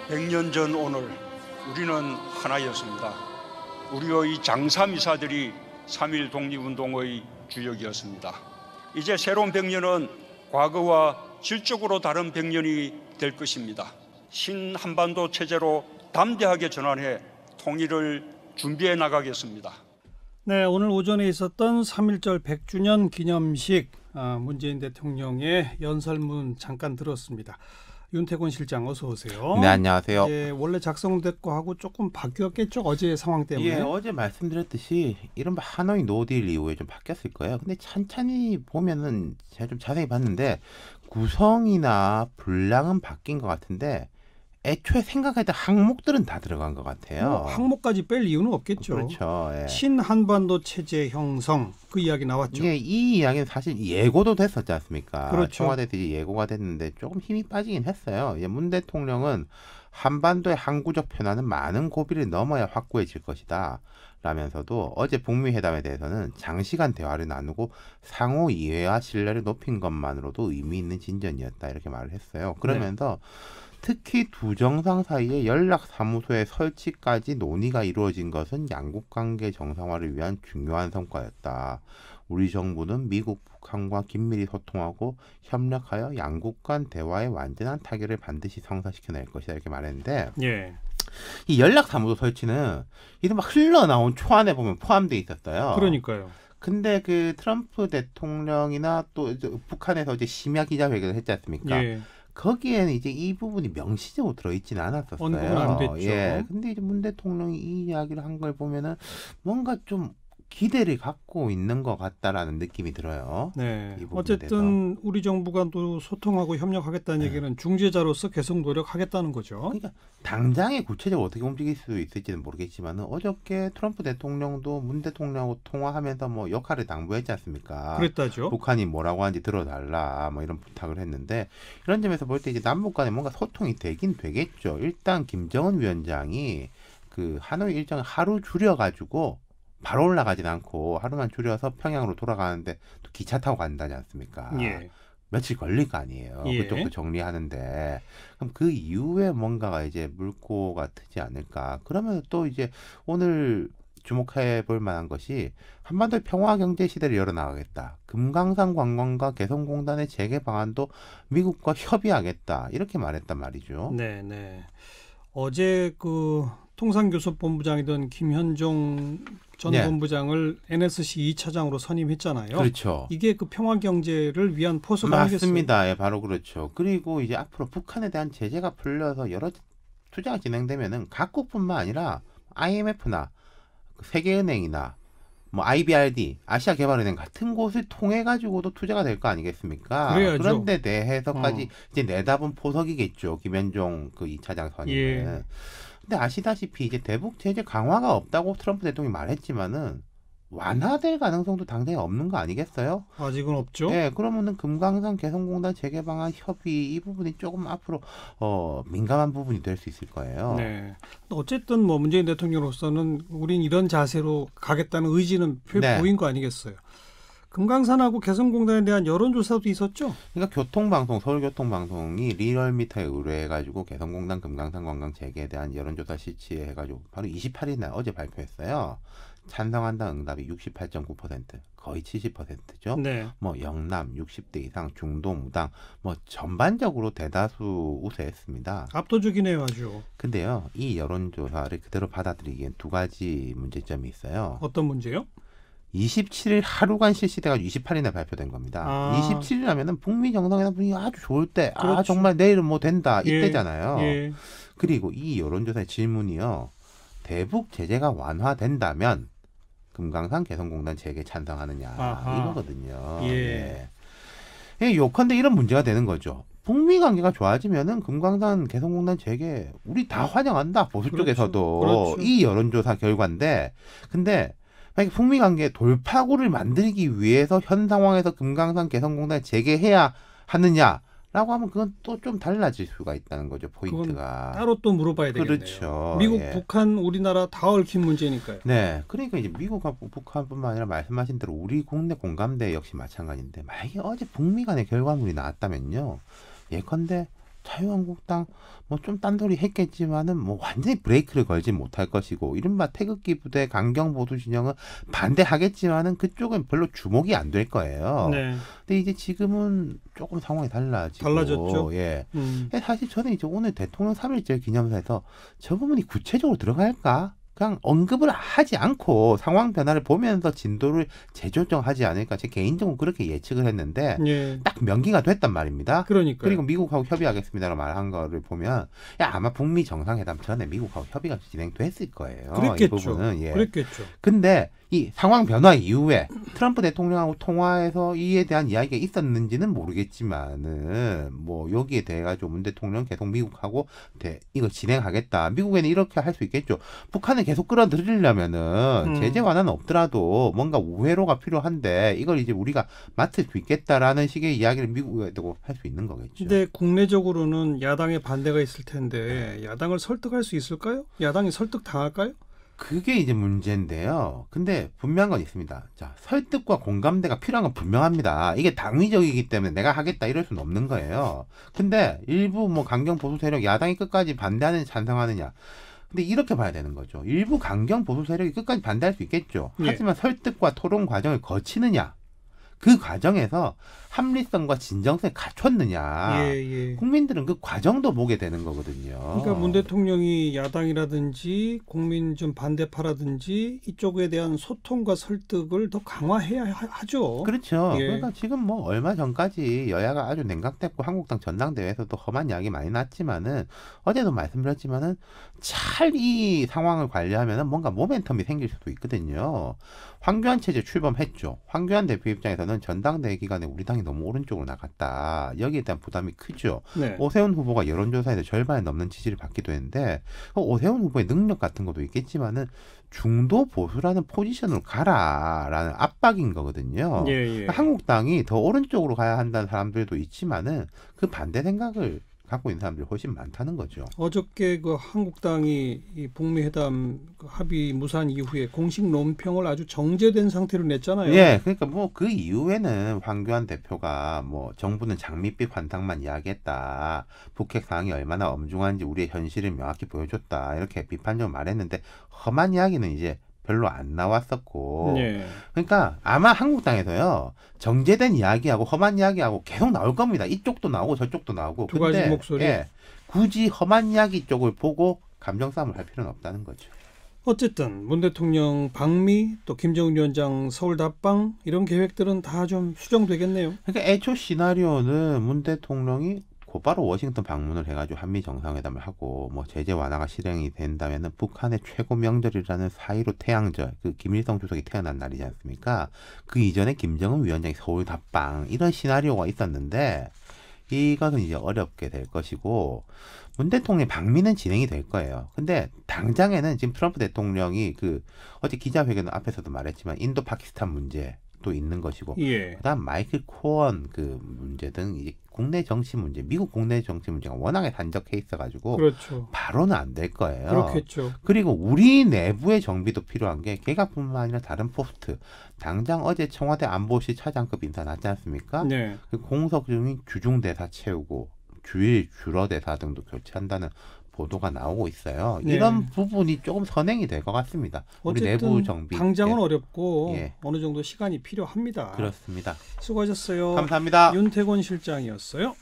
100년 전 오늘 우리는 하나였습니다. 우리의 장사미사들이 3.1 독립운동의 주역이었습니다. 이제 새로운 100년은 과거와 질적으로 다른 100년이 될 것입니다. 신한반도 체제로 담대하게 전환해 통일을 준비해 나가겠습니다. 네, 오늘 오전에 있었던 3.1절 100주년 기념식 문재인 대통령의 연설문 잠깐 들었습니다. 윤태곤 실장 어서 오세요. 네, 안녕하세요. 예, 원래 작성됐고 하고 조금 바뀌었겠죠? 어제 상황 때문에. 예, 어제 말씀드렸듯이 이른바 하노이 노딜 이후에 좀 바뀌었을 거예요. 근데 찬찬히 보면은 제가 좀 자세히 봤는데 구성이나 분량은 바뀐 것 같은데 애초에 생각했던 항목들은 다 들어간 것 같아요. 항목까지 뺄 이유는 없겠죠. 그렇죠. 예. 신한반도 체제 형성 그 이야기 나왔죠. 예, 이 이야기는 사실 예고도 됐었지 않습니까? 그렇죠. 청와대에서 예고가 됐는데 조금 힘이 빠지긴 했어요. 문 대통령은 한반도의 항구적 변화는 많은 고비를 넘어야 확고해질 것이다 라면서도 어제 북미 회담에 대해서는 장시간 대화를 나누고 상호 이해와 신뢰를 높인 것만으로도 의미 있는 진전이었다 이렇게 말을 했어요. 그러면서 특히 두 정상 사이에 연락사무소의 설치까지 논의가 이루어진 것은 양국 관계 정상화를 위한 중요한 성과였다. 우리 정부는 미국, 북한과 긴밀히 소통하고 협력하여 양국 간 대화의 완전한 타결을 반드시 성사시켜낼 것이다 이렇게 말했는데 예. 이 연락사무소 설치는 이른바 흘러나온 초안에 보면 포함되어 있었어요. 그러니까요. 근데 그 트럼프 대통령이나 또 이제 북한에서 이제 심야 기자회견을 했지 않습니까? 예. 거기에는 이제 이 부분이 명시적으로 들어있지는 않았었어요. 언급은 안 됐죠. 예. 근데 이제 문 대통령이 이 이야기를 한 걸 보면은 뭔가 좀 기대를 갖고 있는 것 같다라는 느낌이 들어요. 네. 이 부분에 어쨌든 우리 정부가 또 소통하고 협력하겠다는 얘기는 중재자로서 계속 노력하겠다는 거죠. 그러니까 당장에 구체적으로 어떻게 움직일 수 있을지는 모르겠지만 어저께 트럼프 대통령도 문 대통령하고 통화하면서 뭐 역할을 당부했지 않습니까? 그랬다죠. 북한이 뭐라고 하는지 들어달라 뭐 이런 부탁을 했는데 이런 점에서 볼 때 이제 남북 간에 뭔가 소통이 되긴 되겠죠. 일단 김정은 위원장이 그 하노이 일정을 하루 줄여가지고 바로 올라가진 않고 하루만 줄여서 평양으로 돌아가는데 또 기차 타고 간다지 않습니까? 예. 며칠 걸릴 거 아니에요. 예. 그쪽도 정리하는데. 그럼 그 이후에 뭔가가 이제 물꼬가 트지 않을까. 그러면 또 이제 오늘 주목해 볼 만한 것이 한반도의 평화 경제 시대를 열어나가겠다. 금강산 관광과 개성공단의 재개 방안도 미국과 협의하겠다. 이렇게 말했단 말이죠. 네, 네. 어제 그 통상교섭본부장이던 김현종 전 네. 본부장을 NSC 2차장으로 선임했잖아요. 그렇죠. 이게 그 평화 경제를 위한 포석 아니겠어요? 맞습니다. 예, 바로 그렇죠. 그리고 이제 앞으로 북한에 대한 제재가 풀려서 여러 투자가 진행되면은 각국뿐만 아니라 IMF나 세계은행이나 뭐 IBRD, 아시아개발은행 같은 곳을 통해 가지고도 투자가 될 거 아니겠습니까? 그래야죠. 그런데 대해서까지 이제 내다본 포석이겠죠. 김현종 그 2차장 선임은. 예. 근데 아시다시피 이제 대북 제재 강화가 없다고 트럼프 대통령이 말했지만은 완화될 가능성도 당장에 없는 거 아니겠어요? 아직은 없죠. 네, 그러면은 금강산 개성공단 재개 방안 협의 이 부분이 조금 앞으로 민감한 부분이 될 수 있을 거예요. 네. 어쨌든 뭐 문재인 대통령으로서는 우린 이런 자세로 가겠다는 의지는 네. 보인 거 아니겠어요. 금강산하고 개성공단에 대한 여론조사도 있었죠. 그러니까 교통방송, 서울교통방송이 리얼미터에 의뢰해가지고 개성공단 금강산 관광 재개에 대한 여론조사 실시해가지고 바로 28일 날 어제 발표했어요. 찬성한다 응답이 68.9%, 거의 70%죠. 네. 뭐 영남 60대 이상, 중도 무당 뭐 전반적으로 대다수 우세했습니다. 압도적이네요, 아주. 근데요, 이 여론조사를 그대로 받아들이기엔 두 가지 문제점이 있어요. 어떤 문제요? 27일 하루간 실시돼가지고 28일에 발표된 겁니다. 27일 하면은 북미 정상회담 분위기 아주 좋을 때, 그렇죠. 정말 내일은 뭐 된다 예. 이때잖아요. 예. 그리고 이 여론조사의 질문이요, 대북 제재가 완화된다면 금강산 개성공단 재개 찬성하느냐 아하. 이거거든요. 예. 예. 요컨대 이런 문제가 되는 거죠. 북미 관계가 좋아지면은 금강산 개성공단 재개 우리 다 환영한다, 보수 그렇죠. 쪽에서도. 그렇죠. 이 여론조사 결과인데, 근데 만약에 북미 관계 돌파구를 만들기 위해서 현 상황에서 금강산 개성공단을 재개해야 하느냐라고 하면 그건 또 좀 달라질 수가 있다는 거죠, 포인트가. 따로 또 물어봐야 되겠네요. 그렇죠. 미국, 예. 북한, 우리나라 다 얽힌 문제니까요. 네, 그러니까 이제 미국과 북한뿐만 아니라 말씀하신 대로 우리 국내 공감대 역시 마찬가지인데, 만약에 어제 북미 간의 결과물이 나왔다면요, 예컨대 자유한국당 뭐 좀 딴소리 했겠지만은 뭐 완전히 브레이크를 걸지 못할 것이고 이른바 태극기 부대 강경 보수 진영은 반대하겠지만은 그쪽은 별로 주목이 안 될 거예요. 네. 근데 이제 지금은 조금 상황이 달라졌죠. 예. 사실 저는 이제 오늘 대통령 3.1절 기념사에서 저 부분이 구체적으로 들어갈까? 그냥 언급을 하지 않고 상황 변화를 보면서 진도를 재조정하지 않을까 제 개인적으로 그렇게 예측을 했는데 예. 딱 명기가 됐단 말입니다. 그러니까 그리고 미국하고 협의하겠습니다라고 말한 거를 보면 야 아마 북미 정상회담 전에 미국하고 협의가 진행됐을 거예요. 그랬겠죠. 이 부분은 예. 그랬겠죠. 근데 이 상황 변화 이후에 트럼프 대통령하고 통화해서 이에 대한 이야기가 있었는지는 모르겠지만은 뭐 여기에 대해 가지고 문 대통령 계속 미국하고 이거 진행하겠다. 미국에는 이렇게 할 수 있겠죠. 북한을 계속 끌어들이려면은 제재 완화는 없더라도 뭔가 우회로가 필요한데 이걸 이제 우리가 맡을 수 있겠다라는 식의 이야기를 미국에 두고 할 수 있는 거겠죠. 근데 국내적으로는 야당의 반대가 있을 텐데 야당을 설득할 수 있을까요? 야당이 설득 당할까요? 그게 이제 문제인데요. 근데 분명한 건 있습니다. 자, 설득과 공감대가 필요한 건 분명합니다. 이게 당위적이기 때문에 내가 하겠다 이럴 수는 없는 거예요. 근데 일부 뭐 강경 보수 세력 야당이 끝까지 반대하는 찬성하느냐. 근데 이렇게 봐야 되는 거죠. 일부 강경 보수 세력이 끝까지 반대할 수 있겠죠. 예. 하지만 설득과 토론 과정을 거치느냐. 그 과정에서 합리성과 진정성을 갖췄느냐. 예. 국민들은 그 과정도 보게 되는 거거든요. 그러니까 문 대통령이 야당이라든지 국민 좀 반대파라든지 이쪽에 대한 소통과 설득을 더 강화해야 하죠. 그렇죠. 예. 그러니까 지금 뭐 얼마 전까지 여야가 아주 냉각됐고 한국당 전당대회에서도 험한 이야기 많이 났지만은 어제도 말씀드렸지만은 잘 이 상황을 관리하면은 뭔가 모멘텀이 생길 수도 있거든요. 황교안 체제 출범했죠. 황교안 대표 입장에서는 전당대회 기간에 우리 당이 너무 오른쪽으로 나갔다. 여기에 대한 부담이 크죠. 네. 오세훈 후보가 여론조사에서 절반이 넘는 지지를 받기도 했는데 오세훈 후보의 능력 같은 것도 있겠지만은 중도 보수라는 포지션으로 가라라는 압박인 거거든요. 예. 한국당이 더 오른쪽으로 가야 한다는 사람들도 있지만은 그 반대 생각을 갖고 있는 사람들이 훨씬 많다는 거죠. 어저께 그 한국당이 이 북미 회담 합의 무산 이후에 공식 논평을 아주 정제된 상태로 냈잖아요. 예, 그러니까 뭐 그 이후에는 황교안 대표가 뭐 정부는 장밋빛 환상만 이야기했다. 북핵 상황이 얼마나 엄중한지 우리의 현실을 명확히 보여줬다. 이렇게 비판적으로 말했는데 험한 이야기는 이제 별로 안 나왔었고. 예. 그러니까 아마 한국당에서요. 정제된 이야기하고 험한 이야기하고 계속 나올 겁니다. 이쪽도 나오고 저쪽도 나오고. 두 가지 목소리. 예, 굳이 험한 이야기 쪽을 보고 감정 싸움을 할 필요는 없다는 거죠. 어쨌든 문 대통령 방미 또 김정은 위원장 서울 답방 이런 계획들은 다 좀 수정되겠네요. 그러니까 애초 시나리오는 문 대통령이 곧바로 워싱턴 방문을 해가지고 한미 정상회담을 하고 뭐 제재 완화가 실행이 된다면은 북한의 최고 명절이라는 4.15 태양절, 그 김일성 주석이 태어난 날이지 않습니까? 그 이전에 김정은 위원장이 서울 답방 이런 시나리오가 있었는데 이것은 이제 어렵게 될 것이고 문 대통령의 방미는 진행이 될 거예요. 근데 당장에는 지금 트럼프 대통령이 그 어제 기자회견 앞에서도 말했지만 인도 파키스탄 문제 또 있는 것이고 예. 그다음 마이클 코언 그 문제 등 이제 국내 정치 문제, 미국 국내 정치 문제가 워낙에 산적해 있어가지고 그렇죠. 바로는 안 될 거예요. 그렇겠죠. 그리고 우리 내부의 정비도 필요한 게 개각뿐만 아니라 다른 포스트. 당장 어제 청와대 안보실 차장급 인사 났지 않습니까? 네. 그 공석 중인 주중대사 채우고 주일 주러대사 등도 교체한다는 보도가 나오고 있어요. 네. 이런 부분이 조금 선행이 될 것 같습니다. 우리 어쨌든 내부 정비. 당장은 예. 어렵고 예. 어느 정도 시간이 필요합니다. 그렇습니다. 수고하셨어요. 감사합니다. 윤태곤 실장이었어요.